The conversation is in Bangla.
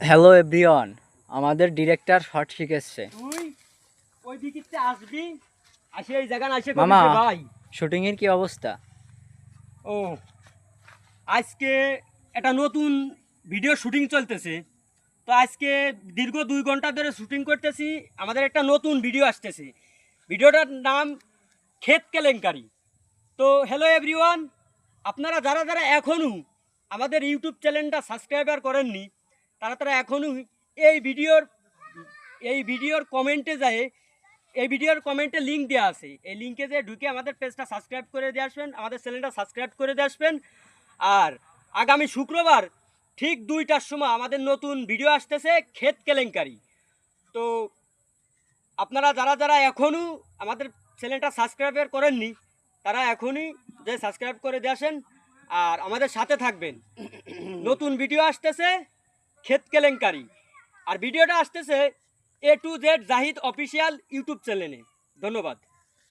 হ্যালো এভরিওয়ান, আমাদের ডিরেক্টর শর্ট শিখেছে। তুই ওই দিকে আসবি, আসে এই জায়গা আসে মামা, কবি ভাই। শুটিং এর কি অবস্থা? ও আজকে একটা নতুন ভিডিও শুটিং চলতেছে। তো আজকে দীর্ঘ 2 ঘন্টা ধরে শুটিং করতেছি। আমাদের একটা নতুন ভিডিও আসতেছে। ভিডিওটার নাম ক্ষেত কেলেঙ্কারি। তো হ্যালো এভরিওয়ান, আপনারা যারা যারা এখনও আমাদের ইউটিউব চ্যানেলটা সাবস্ক্রাইবার করেননি, তারা এখনও এই ভিডিওর এই ভিডিওর কমেন্টে যায়, এই ভিডিওর কমেন্টে লিঙ্ক দেওয়া আছে, এই লিঙ্কে যে ঢুকে আমাদের পেজটা সাবস্ক্রাইব করে দিয়ে আসবেন, আমাদের চ্যানেলটা সাবস্ক্রাইব করে দিয়ে আসবেন। আর আগামী শুক্রবার ঠিক 2টার সময় আমাদের নতুন ভিডিও আসতেছে ক্ষেত কেলেঙ্কারি। তো আপনারা যারা যারা এখনও আমাদের চ্যানেলটা সাবস্ক্রাইব করেননি, তারা এখনই যে সাবস্ক্রাইব করে দিয়ে আসেন আর আমাদের সাথে থাকবেন। নতুন ভিডিও আসতেছে ক্ষেত কেলেঙ্কারি, আর ভিডিওটা আসতেছে A to Z Zahid official YouTube চ্যানেলে। ধন্যবাদ।